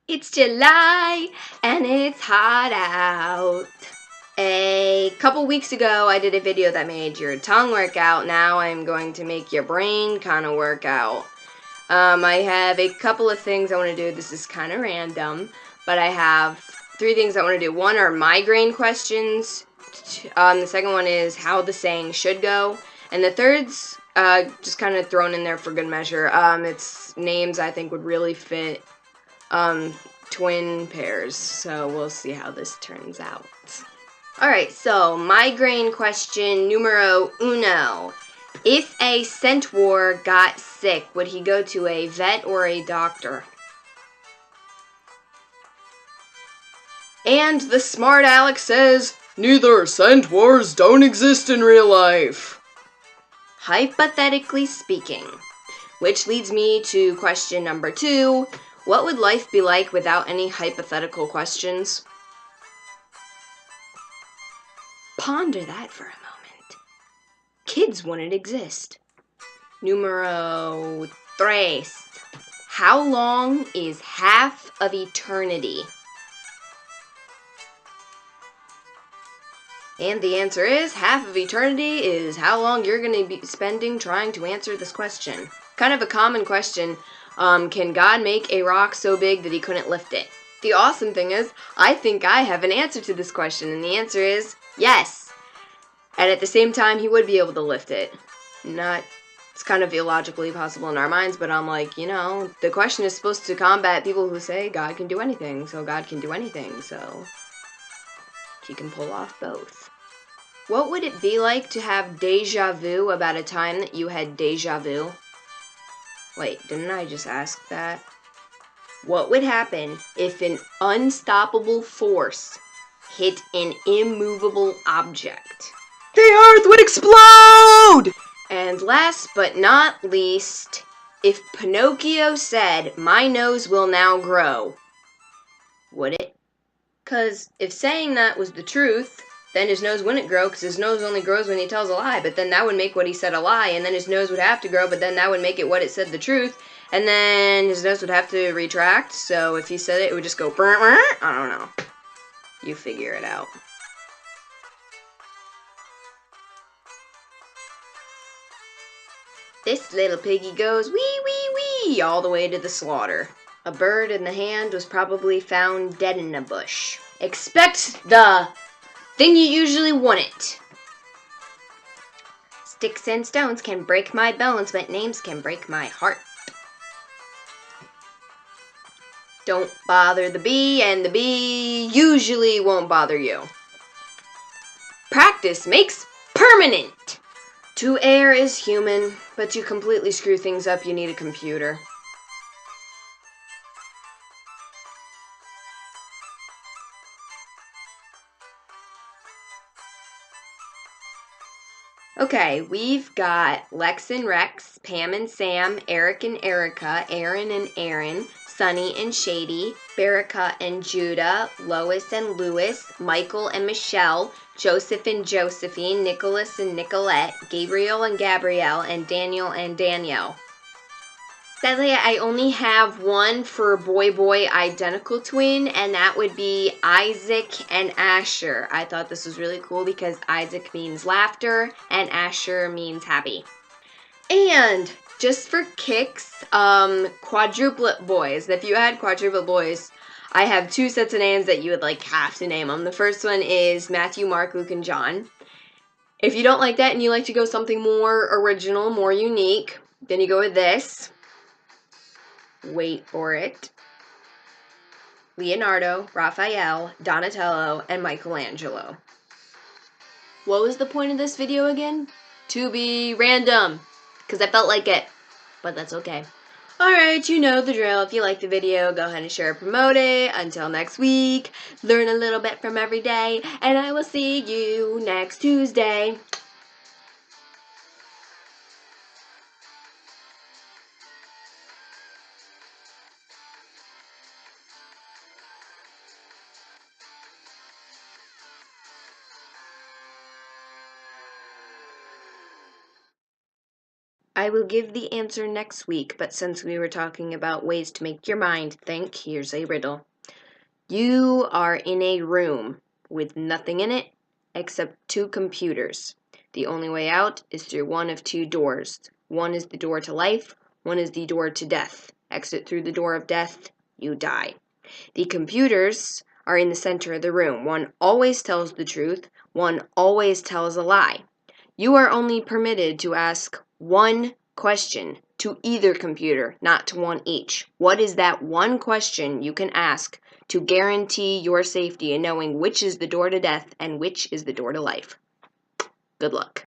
It's July and it's hot out. A couple weeks ago, I did a video that made your tongue work out. Now I'm going to make your brain kind of work out. I have a couple of things I want to do. This is kind of random, but I have 3 things I want to do. One are migraine questions. The second one is how the saying should go. And the third's just kind of thrown in there for good measure. It's names I think would really fit twin pairs, so we'll see how this turns out. Alright, so migraine question numero uno. If a centaur got sick, would he go to a vet or a doctor? And the smart Alex says, neither. Centaurs don't exist in real life. Hypothetically speaking. Which leads me to question number 2. What would life be like without any hypothetical questions? Ponder that for a moment. Kids wouldn't exist. Numero 3. How long is half of eternity? And the answer is, half of eternity is how long you're going to be spending trying to answer this question. Kind of a common question. Can God make a rock so big that he couldn't lift it? The awesome thing is, I think I have an answer to this question, and the answer is yes. And at the same time, he would be able to lift it. It's kind of illogically possible in our minds, but I'm like, the question is supposed to combat people who say God can do anything, so God can do anything, so he can pull off both. What would it be like to have deja vu about a time that you had deja vu? Wait, didn't I just ask that? What would happen if an unstoppable force hit an immovable object? The Earth would explode! And last but not least, if Pinocchio said, my nose will now grow, would it? Because if saying that was the truth, then his nose wouldn't grow, because his nose only grows when he tells a lie, but then that would make what he said a lie, and then his nose would have to grow, but then that would make it what it said the truth, and then his nose would have to retract, so if he said it would just go, I don't know. You figure it out. This little piggy goes wee wee wee all the way to the slaughter. A bird in the hand was probably found dead in a bush. Expect the thing you usually wouldn't. Sticks and stones can break my bones, but names can break my heart. Don't bother the bee, and the bee usually won't bother you. Practice makes permanent. To err is human, but to completely screw things up, you need a computer. Okay, we've got Lex and Rex, Pam and Sam, Eric and Erica, Aaron and Aaron, Sunny and Shady, Baraka and Judah, Lois and Louis, Michael and Michelle, Joseph and Josephine, Nicholas and Nicolette, Gabriel and Gabrielle, and Daniel and Danielle. Sadly, I only have one for boy-boy identical twin, and that would be Isaac and Asher. I thought this was really cool because Isaac means laughter, and Asher means happy. And just for kicks, quadruplet boys. If you had quadruplet boys, I have 2 sets of names that you would have to name them. The first one is Matthew, Mark, Luke, and John. If you don't like that and you like to go something more original, more unique, then you go with this. Wait for it. Leonardo, Raphael, Donatello, and Michelangelo. What was the point of this video again? To be random, because I felt like it, but that's okay. Alright, you know the drill. If you like the video, go ahead and share and promote it. Until next week, learn a little bit from every day, and I will see you next Tuesday. I will give the answer next week, but since we were talking about ways to make your mind think, here's a riddle. You are in a room with nothing in it except 2 computers. The only way out is through one of 2 doors. One is the door to life, one is the door to death. Exit through the door of death, you die. The computers are in the center of the room. One always tells the truth, one always tells a lie. You are only permitted to ask one question to either computer, not to one each. What is that one question you can ask to guarantee your safety in knowing which is the door to death and which is the door to life? Good luck.